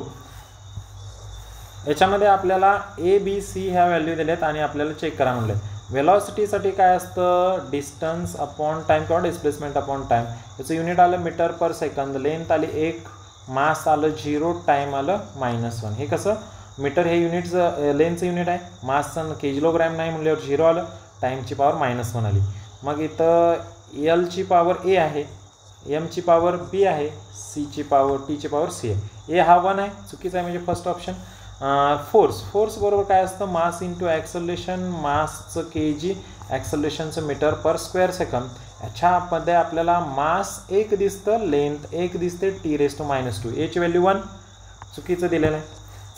याच्यामध्ये आपल्याला ABC ह्या व्हॅल्यू दिल्यात आणि आपल्याला चेक करा म्हणले. वेलॉसिटीसाठी काय असतं, डिस्टन्स अपॉन टाईम किंवा डिस्प्लेसमेंट अपॉन टाईम. याचं युनिट आलं मीटर पर सेकंद, लेंथ आली 1, मास आलं 0, टाईम आलं -1. हे कसं, मीटर हे युनिटचं लेंथचं युनिट आहे, मासचं किलोग्रॅम नाही म्हणल्यावर 0 आलं, टाईमची पॉवर -1 आली. मग इथं L ची पॉवर A आहे, M ची पॉवर B आहे, T ची पॉवर C आहे. A हा 1 आहे, चुकीचं आहे म्हणजे फर्स्ट ऑप्शन. फोर्स बरोबर काय असतं, मास इंटू ॲक्सलरेशन, मासचं kg, ॲक्सलरेशनचं मीटर पर स्क्वेअर सेकंद. याच्यामध्ये आपल्याला मास 1 दिसतं, लेंथ 1 दिसते, t⁻². एच व्हॅल्यू 1 चुकीचं दिलेलं आहे.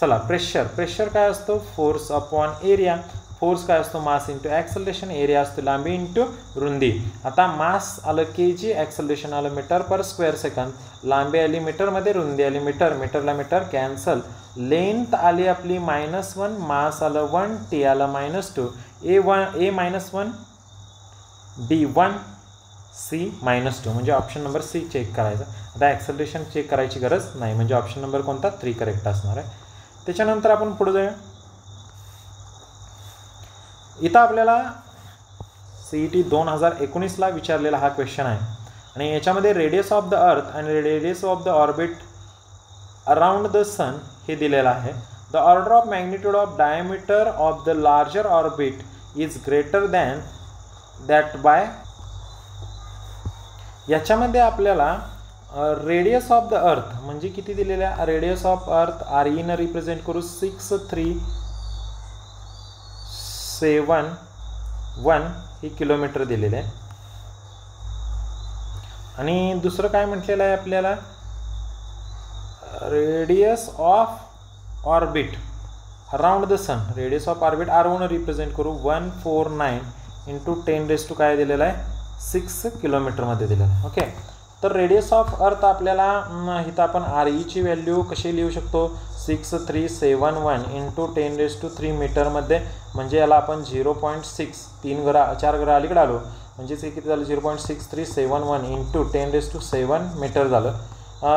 चला प्रेशर काय असतो, फोर्स अपॉन एरिया. फोर्स काय असतो, मास इंटू ॲक्सलरेशन, एरिया असतो लांबी इंटू रुंदी. आता मास आलं kg, ॲक्सलरेशन आलं मीटर पर स्क्वेअर सेकंद, लांबी आली मीटरमध्ये, रुंदी आली मीटर, मीटरला मीटर कॅन्सल. लेंथ आली आपली -1, मास आलं 1, टी आलं -2, a -1, b 1, c -2, म्हणजे ऑप्शन नंबर सी चेक करायचा. आता ॲक्सलरेशन चेक करायची गरज नाही, म्हणजे ऑप्शन नंबर कोणता 3 करेक्ट असणार आहे. त्याच्यानंतर आपण पुढे जाऊया. इथं आपल्याला CET 2019ला विचारलेला हा क्वेश्चन आहे आणि याच्यामध्ये रेडियस ऑफ द अर्थ आणि radius of the orbit around the sun हे दिलेलं आहे. The order of magnitude of diameter of the larger orbit is greater than that by. याच्यामध्ये आपल्याला रेडियस ऑफ द अर्थ म्हणजे किती दिलेलं आहे, रेडियस ऑफ अर्थ RE न रिप्रेझेंट करू 6371 हे किलोमीटर दिलेले आहे. आणि दुसरं काय म्हटलेलं आहे आपल्याला, radius of orbit around the sun, radius of orbit R1 represent करू 149 इंटू 10⁻² काय दिलेलं आहे, 6 किलोमीटरमध्ये दिलेलं आहे. ओके, तर रेडियस ऑफ अर्थ आपल्याला इथं आपण RE ची व्हॅल्यू कशी लिहू शकतो, 6371 इंटू 10⁻³ मीटरमध्ये, म्हणजे याला आपण 0.6 4 घरा अलीकडे आलो, म्हणजेच हे किती झालं 0.6371 इंटू 10⁻7 मीटर झालं.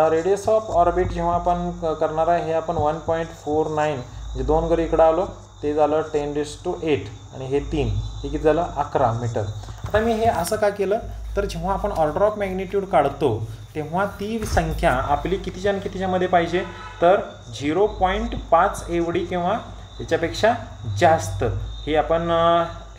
रेडियस ऑफ ऑर्बिट जेव्हा आपण करणार आहे हे आपण 1.49 म्हणजे 2 घरी इकडं आलो, ते झालं 10⁸ आणि हे 3, हे किती झालं 11 मीटर. आता मी हे असं का केलं, तर जेव्हा आपण ऑर्डर ऑफ मॅग्निट्यूड काढतो तेव्हा ती संख्या आपली कितीच्यामध्ये पाहिजे, तर 0.5 एवढी किंवा याच्यापेक्षा जास्त, हे आपण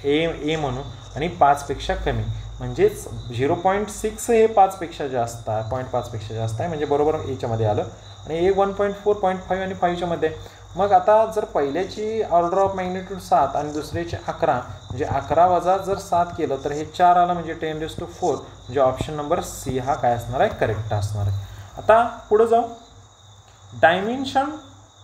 ए म्हणू, आणि 5 पेक्षा कमी, म्हणजेच 0.6 हे 5 पेक्षा जास्त आहे, 0.5 पेक्षा जास्त आहे, म्हणजे बरोबर याच्यामध्ये आलं. आणि ए 1.4, 0.5 आणि 5च्या मध्ये. मग आता जर पहिल्याची ऑर्डर ऑफ मॅग्निट्यूड 7 आणि दुसऱ्याची 11, म्हणजे 11 वजा जर 7 केलं तर हे 4 आलं, म्हणजे 10⁻4, म्हणजे ऑप्शन नंबर सी हा काय असणार आहे, करेक्ट असणार आहे. आता पुढे जाऊ. Dimension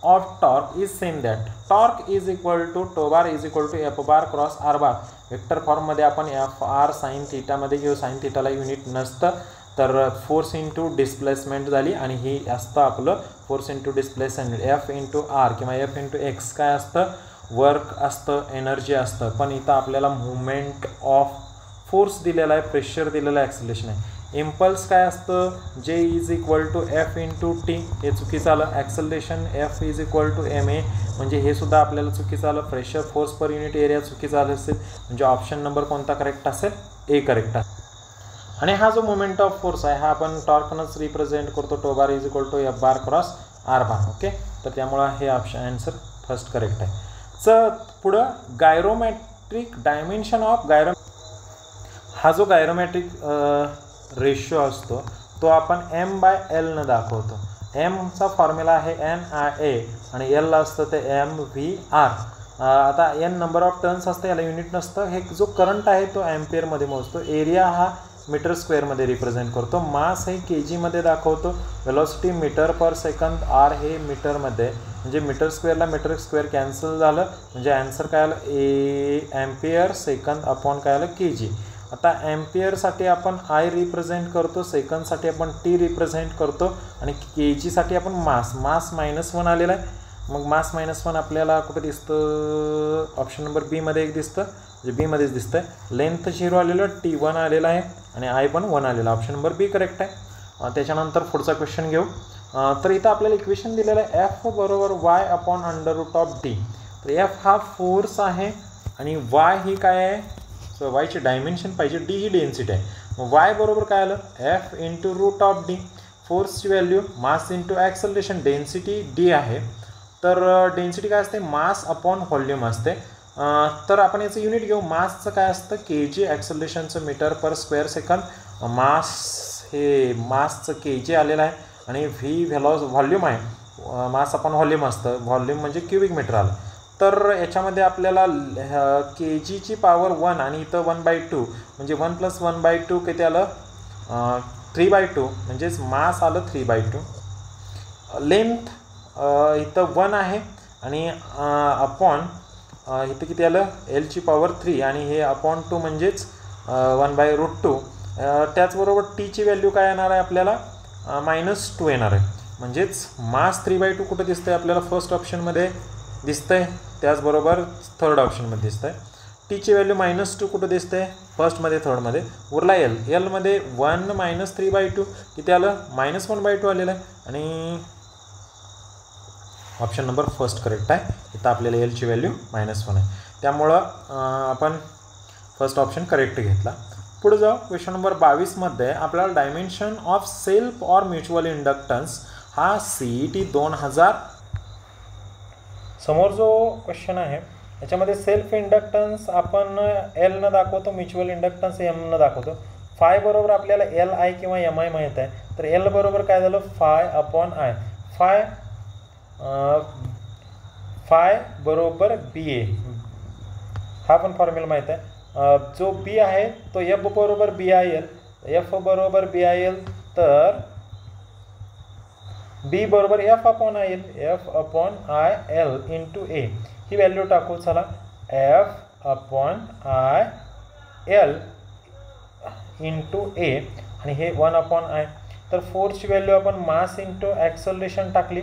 of torque is same that torque is equal to tau bar is equal to F bar cross R bar. Vector फॉर्ममध्ये आपण FR साइन थीटामध्ये घेऊ, साइन थीटाला युनिट नसतं, तर फोर्स इंटू डिस्प्लेसमेंट झाली, आणि ही असतं आपलं force into displacement F into R किंवा F इंटू एक्स काय असतं, वर्क असतं, एनर्जी असतं. पण इथं आपल्याला मुवमेंट ऑफ फोर्स दिलेला आहे, प्रेशर दिलेलं आहे, ॲक्सिलेशन आहे. इम्पल्स काय असतं, J is equal to F into T, हे चुकीचं आलं. Acceleration F is equal to MA, म्हणजे हे सुद्धा आपल्याला चुकीचं आलं. Pressure force per unit area चुकीचं आलं असेल, म्हणजे ऑप्शन नंबर कोणता करेक्ट असेल, ए करेक्ट असेल. आणि हा जो मोमेंट ऑफ फोर्स आहे हा आपण टॉर्कनच रिप्रेझेंट करतो, tau bar is equal to F bar cross R bar. Okay, तर त्यामुळं हे ऑप्शन आन्सर फर्स्ट करेक्ट आहे. तर पुढं गायरोमॅट्रिक डायमेन्शन ऑफ हा जो गायरोमॅट्रिक रेशो असतो तो आपण M/L न दाखवतो. एमचा फॉर्म्युला आहे NIA आणि L असतं ते MVR. आता N नंबर ऑफ टर्न्स असतं, याला युनिट नसतं. हे जो करंट आहे तो ॲम्पियरमध्ये मोजतो. एरिया हा मीटर स्क्वेअरमध्ये रिप्रेझेंट करतो. मास हे kgमध्ये दाखवतो. Velocity metre per second, R हे मीटरमध्ये, म्हणजे मीटर स्क्वेअरला मीटर स्क्वेअर कॅन्सल झालं, म्हणजे आन्सर काय आलं, एम्पियर सेकंद अपॉन काय आलं, kg. आता ॲम्पियरसाठी आपण I रिप्रेझेंट करतो, सेकंदसाठी आपण T रिप्रेझेंट करतो, आणि kgसाठी आपण मास -1 आलेला आहे. मग मास -1 आपल्याला कुठं दिसतं, ऑप्शन नंबर बी मध्ये एक दिसतं, म्हणजे बी मध्येच दिसतंय. लेंथ 0 आलेलं, T1 आलेला आहे, आणि I पण 1 आलेला. ऑप्शन नंबर बी करेक्ट आहे. त्याच्यानंतर पुढचा क्वेश्चन घेऊ. तर इथं आपल्याला इक्वेशन दिलेलं आहे F बरोबर y अपॉन √d. तर F हा फोर्स आहे आणि y ही काय आहे, सो वायची डायमेन्शन पाहिजे, डी ही डेन्सिटी आहे. मग y बरोबर काय आलं, F इंटू √d. फोर्सची व्हॅल्यू मास इंटू ॲक्सलरेशन, डेन्सिटी डी आहे, तर डेन्सिटी काय असते, मास अपॉन व्हॉल्यूम असते. तर आपण याचं युनिट घेऊ. मासचं काय असतं, kg, ॲक्सलरेशनचं metre per square second. Mass हे मासचं kg आलेलं आहे, आणि व्ही व्हॉल्यूम आहे, मास अपॉन व्हॉल्यूम असतं, व्हॉल्यूम म्हणजे क्युबिक मीटर आलं. तर याच्यामध्ये आपल्याला के जीची पॉवर 1 आणि इथं 1/2 म्हणजे 1 + 1/2 किती आलं 3/2 म्हणजेच मास आलं 3/2. लेंथ इथं 1 आहे आणि अपॉन इथं किती आलं एलची पॉवर 3 आणि हे अपॉन 2 म्हणजेच 1/√2. त्याचबरोबर टीची व्हॅल्यू काय येणार आहे आपल्याला -2 येणार आहे. म्हणजेच मास 3/2 कुठं दिसतंय आपल्याला फर्स्ट ऑप्शनमध्ये दिसतंय, त्याचबरोबर थर्ड ऑप्शनमध्ये दिसतंय. टीची व्हॅल्यू -2 कुठं दिसतंय फर्स्टमध्ये थर्डमध्ये. उरला एलमध्ये 1 - 3/2 किती आलं -1/2 आलेलं आहे आणि ऑप्शन नंबर फर्स्ट करेक्ट आहे. इथं आपल्याला एलची व्हॅल्यू -1 आहे, त्यामुळं आपण फर्स्ट ऑप्शन करेक्ट घेतला. पुढे जाऊ. क्वेश्चन नंबर 22मध्ये आपल्याला dimension of self or mutual inductance हा CET 2000 समोर जो क्वेश्चन आहे याच्यामध्ये सेल्फ इंडक्टन्स आपण एल न दाखवतो, म्युच्युअल इंडक्टन्स एम न दाखवतो. फाय बरोबर आपल्याला LI किंवा MI माहीत आहे, तर एल बरोबर काय झालं φ/I. फाय बरोबर BA हा पण फॉर्म्युला माहीत आहे. जो B आहे तो F बरोबर BIL, F बरोबर BIL तर B बरोबर F/IL, F/IL × A he value टाकू. चला F/IL × A आणि हे 1/I. तर फोर्सची व्हॅल्यू आपण मास × ॲक्सलरेशन टाकली.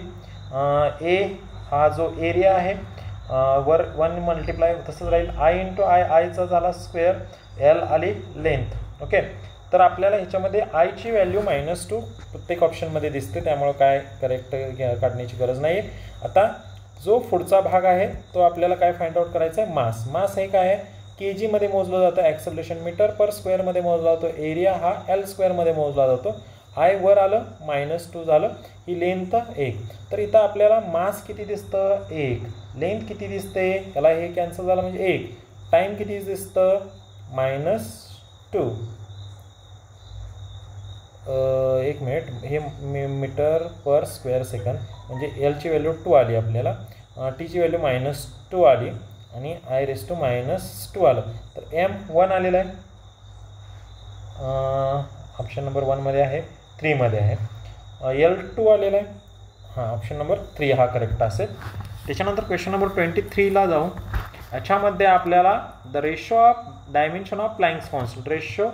A हा जो एरिया आहे वर 1 मल्टिप्लाय तसंच राहील. I × आयचा झाला स्क्वेअर, L आली लेंथ. ओके, तर आपल्याला ह्याच्यामध्ये आयची व्हॅल्यू -2 प्रत्येक ऑप्शनमध्ये दिसते, त्यामुळे काय करेक्ट काढण्याची गरज नाही आहे. आता जो पुढचा भाग आहे तो आपल्याला काय फाइंड आउट करायचा आहे मास. मास हे काय आहे kg मध्ये मोजलं जातं, ॲक्सलरेशन मीटर/स्क्वेअर मध्ये मोजला जातो, एरिया हा L² मध्ये मोजला जातो. आय वर आलं -2 झालं, ही लेंथ 1. तर इथं आपल्याला मास किती दिसतं 1, लेंथ किती दिसते त्याला हे कॅन्सल झालं म्हणजे 1, टाईम किती दिसतं -2. 1 मिनिट, हे मीटर/स्क्वेअर सेकंद म्हणजे एलची व्हॅल्यू 2 आली आपल्याला, टीची व्हॅल्यू -2 आली आणि I⁻² आलं. तर M1 आलेलं आहे, ऑप्शन नंबर 1मध्ये आहे, 3मध्ये आहे. L2 आलेला आहे, हां ऑप्शन नंबर 3 हा करेक्ट असेल. त्याच्यानंतर क्वेश्चन नंबर 23ला जाऊ. याच्यामध्ये आपल्याला the ratio of dimension of Planck's constant, ratio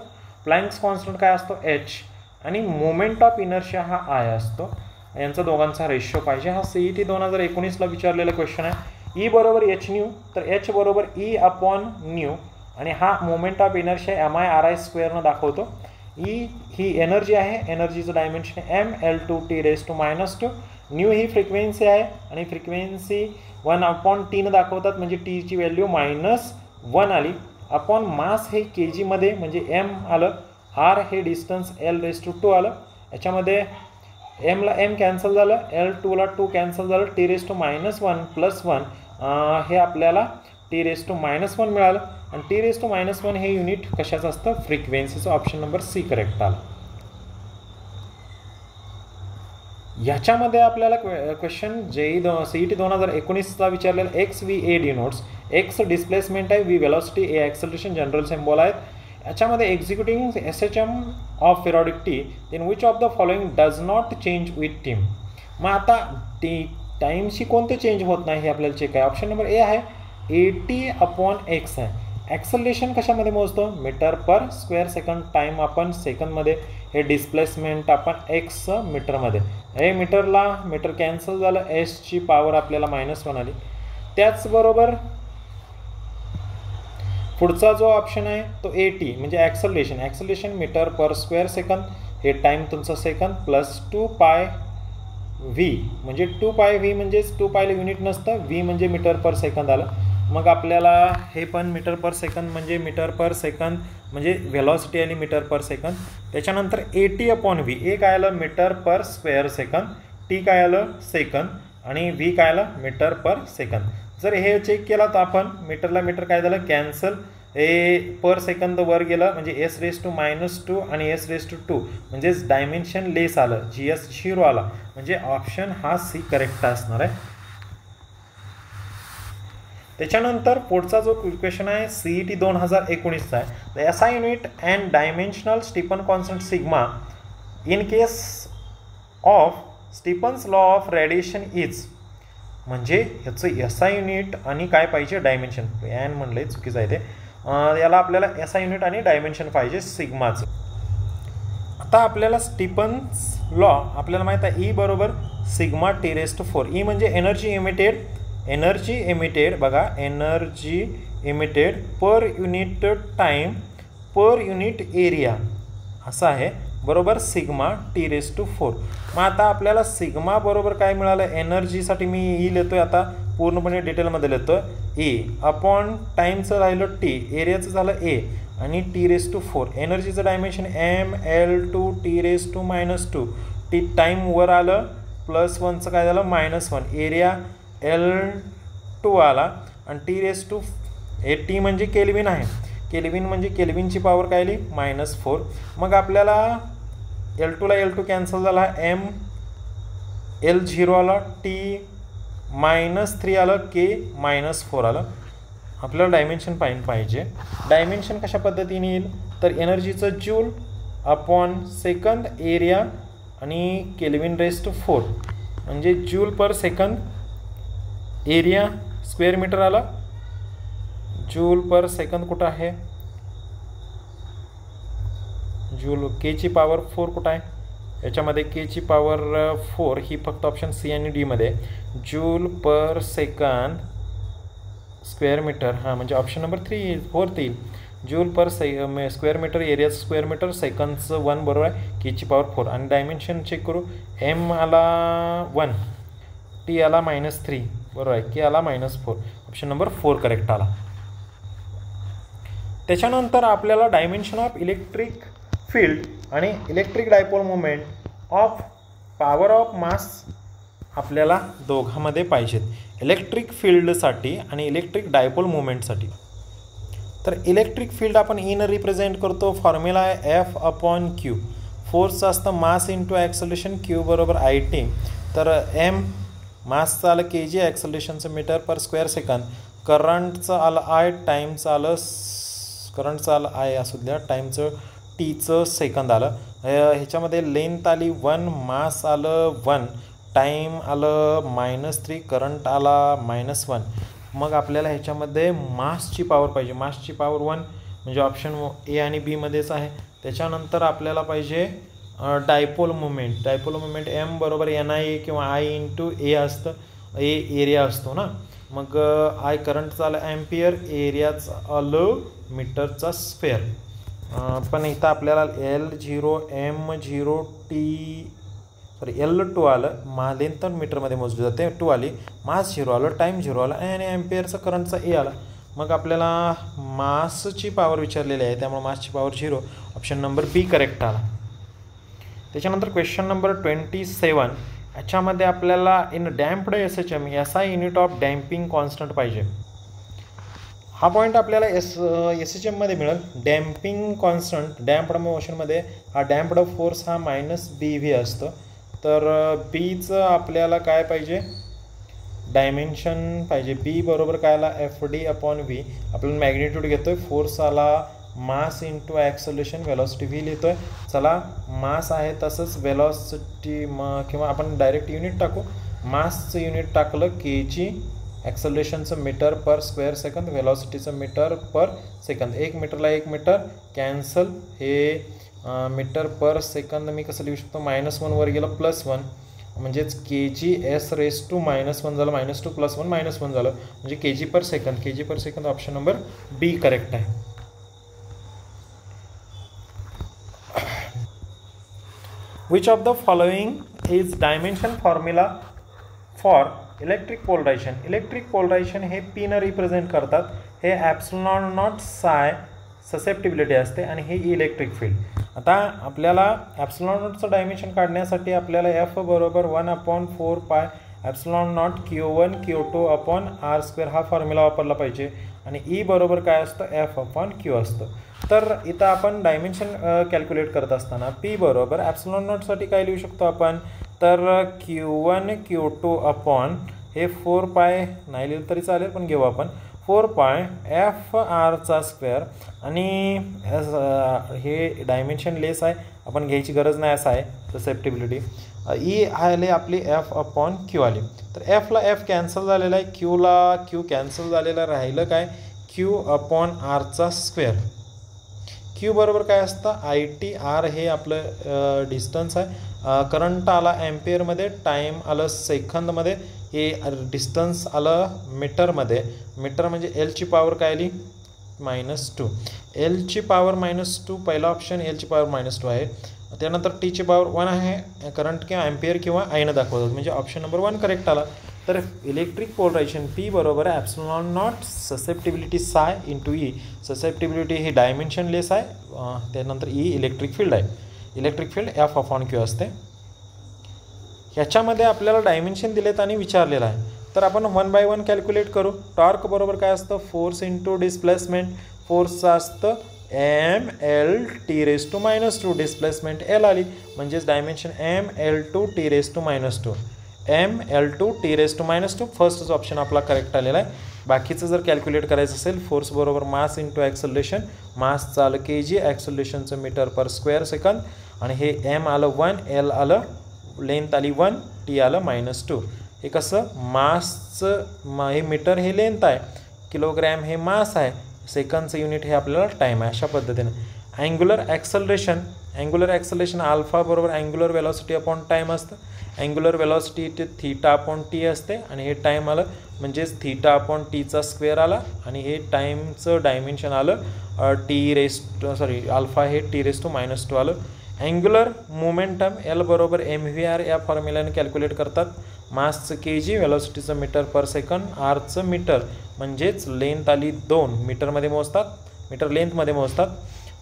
Planck's constant काय असतो H आणि मोमेंट ऑफ इनर्शिया हा I असतो, यांचा दोघांचा रेशो पाहिजे. हा CET 2019ला विचारलेला क्वेश्चन आहे. E बरोबर hν, तर H बरोबर E/ν आणि हा मोमेंट ऑफ इनर्शिया MI/RI² दाखवतो. E ही एनर्जी आहे, एनर्जीचं डायमेन्शन mL2T⁻². न्यू ही फ्रिक्वेन्सी आहे आणि फ्रिक्वेन्सी 1/T दाखवतात, म्हणजे टीची व्हॅल्यू -1 आली. अपॉन मास हे kg मध्ये म्हणजे M आलं, R हे डिस्टन्स L⁻² आलं. याच्यामध्ये M ला M कॅन्सल झालं, L2 ला 2 कॅन्सल झालं, T⁻1 + 1 हे आपल्याला T⁻1 मिळालं आणि T⁻1 हे युनिट कशाचं असतं फ्रिक्वेन्सीचं. ऑप्शन नंबर C करेक्ट आला. ह्याच्यामध्ये आपल्याला क्वेश्चन CET 2019चा विचारलेला XVA डिनोट्स, X डिस्प्लेसमेंट आहे, V velocity, A acceleration, general symbol आहेत. याच्यामध्ये executing SHM of periodic in which of the following does not change with time. मग आता टाईमशी कोणते चेंज होत नाही हे आपल्याला चेक आहे. ऑप्शन नंबर A आहे AT/X आहे. ॲक्सलरेशन कशामध्ये मोजतो मीटर/स्क्वेअर सेकंड, टाईम आपण सेकंदमध्ये, हे डिस्प्लेसमेंट आपण X मीटरमध्ये. हे मीटर कॅन्सल झालं, Sची पॉवर आपल्याला -1 आली. त्याचबरोबर पुढचा जो ऑप्शन आहे तो AT म्हणजे ॲक्सलरेशन मीटर/स्क्वेअर सेकंद, हे टाईम तुमचा सेकंद प्लस 2πV म्हणजे 2πV म्हणजेच 2π युनिट नसतं, V म्हणजे मीटर/सेकंद आलं. मग आपल्याला हे पण मीटर/सेकंद म्हणजे मीटर/सेकंद म्हणजे व्हेलॉसिटी आली मीटर/सेकंद. त्याच्यानंतर AT/V, A काय आलं मीटर/स्क्वेअर सेकंद, T काय आलं सेकंद आणि V काय आलं मीटर/सेकंद. जर हे चेक केला तर आपण मीटरला मीटर काय झालं कॅन्सल पर सेकंद वर गेलं म्हणजे s⁻² आणि s⁻², म्हणजेच डायमेन्शन लेस आलं, GS 0 आला, म्हणजे ऑप्शन हा सी करेक्ट असणार आहे. त्याच्यानंतर पुढचा जो क्वेश्चन आहे CET 2019चा आहे. The SI unit and dimensional Stefan constant sigma in case of Stefan's law of radiation is, म्हणजे ह्याचं SI युनिट आणि काय पाहिजे डायमेन्शन, एन म्हणलंय चुकीचं आहे ते, याला आपल्याला SI युनिट आणि डायमेन्शन पाहिजे सिग्माचं. आता आपल्याला स्टीफन्स लॉ आपल्याला माहीत आहे E बरोबर सिग्मा T⁴. E म्हणजे एनर्जी इमिटेड बघा, energy emitted per unit time पर युनिट एरिया असं आहे, बरोबर सिग्मा T⁴. मग आता आपल्याला सिग्मा बरोबर काय मिळालं, एनर्जीसाठी मी E लिहितोय, आता पूर्णपणे डिटेलमध्ये लिहितोय. E अपॉन टाईमचं राहिलं T, एरियाचं झालं A आणि T⁴. एनर्जीचं dimension mL2 T⁻², T time वर आलं, +1चं काय झालं -1, एरिया L2 आला आणि T म्हणजे केल्विन आहे, केल्विन म्हणजे केल्विनची पॉवर काय आली -4. मग आपल्याला L2 ला L2 कॅन्सल झाला, L0 आला, T-3 आलं, K -4 आलं. आपल्याला डायमेन्शन पाहिजे. डायमेन्शन कशा पद्धतीने येईल तर एनर्जीचं जूल अपॉन सेकंद, एरिया आणि केल्विन⁴, म्हणजे joule per second, area square metre आला, जूल पर सेकंद कुठं आहे, जूल, के ची पॉवर 4 कुठं आहे, याच्यामध्ये के ची पॉवर 4 ही फक्त ऑप्शन सी आणि डी मध्ये, joule per second square metre, हां म्हणजे ऑप्शन नंबर 4 येईल. जूल पर स्क्वेअर मीटर, एरियाचं स्क्वेअर मीटर, सेकंदचं 1 बरोबर आहे, के ची पॉवर 4. आणि डायमेन्शन चेक करू, एम आला 1, टी आला -3 बरोबर आहे, के आला -4, ऑप्शन नंबर 4 करेक्ट आला. त्याच्यानंतर आपल्याला डायमेन्शन ऑफ इलेक्ट्रिक फील्ड आणि electric dipole movement of power of mass आपल्याला दोघांमध्ये पाहिजेत, इलेक्ट्रिक फील्डसाठी आणि इलेक्ट्रिक डायपोल मुवमेंटसाठी. तर इलेक्ट्रिक फील्ड आपण इन रिप्रेझेंट करतो, फॉर्म्युला आहे F/Q, फोर्सचं असतं मास इंटू ॲक्सलेशन, Q बरोबर IT. तर M मासचं आलं kg, ॲक्सलेशनचं मीटर पर स्क्वेअर सेकंद, करंटचं आलं I, टाईमचं आलं I असू द्या, टाईमचं Tचं सेकंद आलं, ह्याच्यामध्ये लेंथ आली 1, मास आलं 1, टाईम आलं -3, करंट आला -1. मग आपल्याला ह्याच्यामध्ये मासची पॉवर पाहिजे, मासची पॉवर 1 म्हणजे ऑप्शन ए आणि बी मध्येच आहे. त्याच्यानंतर आपल्याला पाहिजे dipole movement, dipole movement M बरोबर NI किंवा I इंटू ए असतं, ए एरिया असतो ना, मग I करंटचं आलं ॲम्पियर, एरियाचं आलं मीटरचा स्क्वेअर. पण इथं आपल्याला L0 M0 L2 आलं, लेंथ तर मीटरमध्ये मोजली जाते, 2 आली, मास 0 आलं, टाईम 0 आला आणि ॲम्पियरचं करंटचा ए आला. मग आपल्याला मासची पॉवर विचारलेली आहे, त्यामुळे मासची power 0, option number B correct आला. त्याच्यानंतर क्वेश्चन नंबर 27, याच्यामध्ये आपल्याला in damped SHM SI unit of damping constant पाहिजे. हा पॉईंट आपल्याला SHM मध्ये मिळेल. डॅम्पिंग कॉन्स्टंट डॅम्प्ड मोशनमध्ये हा डॅम्प्ड फोर्स हा -BV असतो. तर बीचं आपल्याला काय पाहिजे, डायमेन्शन पाहिजे. बी बरोबर काय आला FD/V, आपण मॅग्निट्यूड घेतोय, फोर्स आला मास इंटू ॲक्सलेशन, वेलॉसिटी व्ही लिहितोय. चला मास आहे तसंच वेलॉसिटी किंवा आपण डायरेक्ट युनिट टाकू, मासचं युनिट टाकलं kg, ॲक्सलेशनचं मीटर पर स्क्वेअर सेकंद, वेलॉसिटीचं मीटर पर सेकंद, 1 मीटरला 1 मीटर कॅन्सल, हे मीटर पर सेकंद मी कसं लिहू शकतो, -1 वर गेलं +1, म्हणजेच kg s⁻⁻1 झालं, -2 +1 -1 झालं, म्हणजे kg पर सेकंद, ऑप्शन नंबर बी करेक्ट आहे. Which of the following is dimension formula for electric polarization. Electric polarization हे P न रिप्रेझेंट करतात, हे ε0 ससेप्टिबिलिटी असते आणि हे इलेक्ट्रिक फील्ड. आता आपल्याला ε0चं डायमेन्शन काढण्यासाठी आपल्याला F बरोबर 1/4π epsilon naught Q1 Q2 upon R square हा फॉर्म्युला वापरला पाहिजे आणि ई बरोबर काय असतं एफ अपॉन क्यू असतं. तर इथं आपण डायमेन्शन कॅल्क्युलेट करत असताना पी बरोबर ॲप्सिलॉन नॉटसाठी काय लिहू शकतो आपण, तर Q1 Q2 अपॉन हे 4 पाय नाही लिहिलं तरी चालेल पण घेऊ आपण 4 पाय एफ आरचा स्क्वेअर आणि हे डायमेन्शन लेस आहे आपण घ्यायची गरज नाही असं आहे ससेप्टिबिलिटी. ई आले आपली एफ अपॉन क्यू आली, तर एफला एफ कॅन्सल झालेला आहे, क्यूला क्यू कॅन्सल झालेला राहिलं काय क्यू अपॉन आरचा स्क्वेअर. क्यू बरोबर काय असतं आय टी, आर हे आपलं डिस्टन्स आहे, करंट आला ॲम्पियरमध्ये, टाईम आलं सेकंदमध्ये, हे डिस्टन्स आलं मीटरमध्ये. मीटर म्हणजे एलची पॉवर काय आली -2, एलची पॉवर -2 पहिला ऑप्शन एलची पॉवर -2 आहे. त्यानंतर टीची पॉवर 1 आहे, करंट किंवा ॲम्पियर किंवा आयनं दाखवतात म्हणजे ऑप्शन नंबर 1 करेक्ट आला. तर इलेक्ट्रिक पोलरायझेशन पी बरोबर आहे ॲप्सिलॉन नॉट ससेप्टिबिलिटी साय इंटू ई. ससेप्टिबिलिटी ही डायमेन्शन लेस आहे, त्यानंतर ई इलेक्ट्रिक फील्ड आहे, electric field F upon Q असते. ह्याच्यामध्ये आपल्याला डायमेन्शन दिलेत आणि विचारलेलं आहे, तर आपण 1 बाय 1 कॅल्क्युलेट करू. टॉर्क बरोबर काय असतं फोर्स इंटू डिस्प्लेसमेंट, फोर्सचं असतं mL(T⁻²), डिस्प्लेसमेंट एल आली म्हणजेच डायमेन्शन mL(T⁻²), mL(T⁻²). फर्स्टच ऑप्शन आपला करेक्ट आलेला आहे. बाकीचं जर कॅल्क्युलेट करायचं असेल फोर्स बरोबर मास इंटू ॲक्सलरेशन, मासचं आलं kg, ॲक्सलरेशनचं मीटर पर स्क्वेअर सेकंद आणि हे m आलं 1, एल आलं लेंथ आली 1, टी आलं -2. हे कसं मासचं हे मीटर हे लेंथ आहे, किलोग्रॅम हे मास आहे, सेकंडचं युनिट हे आपल्याला टाईम आहे. अशा पद्धतीने अँग्युलर ॲक्सलरेशन अल्फा बरोबर अँग्युलर वेलॉसिटी अपॉन टाईम असतं. अँग्युलर वेलॉसिटी ते थीटा अपॉन टी असते आणि हे टाईम आलं म्हणजेच थीटा अपॉन टीचा स्क्वेअर आला आणि हे टाईमचं डायमेन्शन आलं अल्फा हे T⁻² आलं. अँग्युलर मोमेंटम एल बरोबर mvr या फॉर्म्युल्याने कॅल्क्युलेट करतात. मासचं kg, वेलॉसिटीचं मीटर पर सेकंड, आरचं मीटर म्हणजेच लेंथ आली 2, मीटरमध्ये मोजतात, मीटर लेंथमध्ये मोजतात,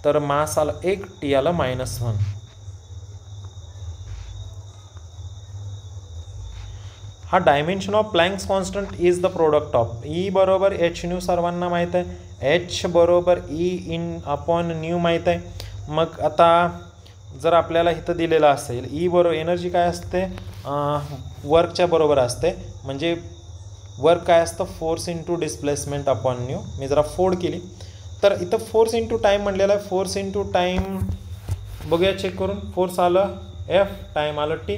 तर मास आलं 1, टी आलं -1. हा dimension of Planck's constant is the product of E बरोबर एच न्यू सर्वांना माहीत आहे, एच बरोबर ई इन अपॉन न्यू माहीत आहे. मग आता जर आपल्याला इथं दिलेलं असेल ई बरोबर एनर्जी काय असते वर्कच्या बरोबर असते, म्हणजे वर्क काय असतं force into displacement upon new. मी जरा फोड केली तर इथं फोर्स इंटू टाईम म्हणलेलं आहे, फोर्स इंटू टाईम बघूया चेक करून. फोर्स आलं एफ, टाईम आलं टी,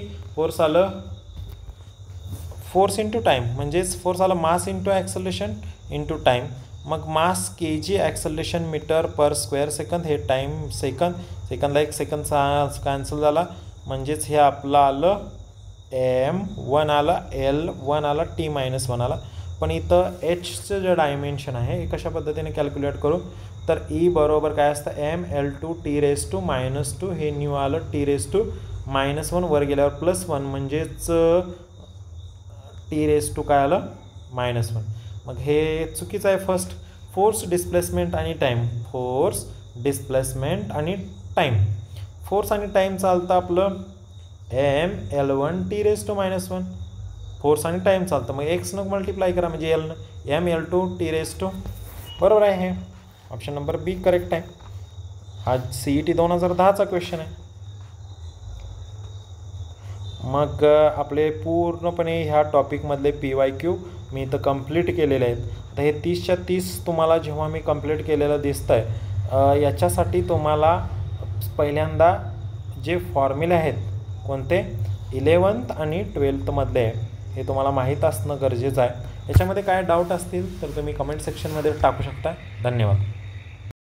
फोर्स इंटू टाईम म्हणजेच फोर्स आलं mass into acceleration into time. मग mass kg, acceleration metre per square second, हे टाईम सेकंदला 1 सेकंद कॅन्सल झाला म्हणजेच हे आपलं आलं m1 आला, L1 आला, T-1 आला. पण इथं एचचं जे डायमेन्शन आहे हे कशा पद्धतीने कॅल्क्युलेट करू, तर ई बरोबर काय असतं mL(T⁻²), हे न्यू आलं T⁻1, वर गेल्यावर +1 म्हणजेच T⁻² काय आलं -1. मग हे चुकीचं आहे. फर्स्ट फोर्स डिस्प्लेसमेंट आणि टाईम, फोर्स डिस्प्लेसमेंट आणि टाईम, फोर्स आणि टाईम चालतं आपलं mL1T⁻1, फोर्स आणि टाईम चालतं, मग एक्सनं मल्टिप्लाय करा म्हणजे एलनं mL2T⁻², बरोबर आहे. हे ऑप्शन नंबर बी करेक्ट आहे. हा CET 2010चा क्वेश्चन आहे. मग आपले पूर्णपणे ह्या टॉपिकमधले PYQ मी इथं कंप्लीट केलेले आहेत. आता हे 30च्या 30 तुम्हाला जेव्हा मी कंप्लीट केलेलं दिसतं आहे याच्यासाठी तुम्हाला पहिल्यांदा जे फॉर्म्युले आहेत कोणते 11th आणि 12th मधले हे तुम्हाला माहीत असणं गरजेचं आहे. याच्यामध्ये काय डाऊट असतील तर तुम्ही कमेंट सेक्शनमध्ये टाकू शकता. धन्यवाद.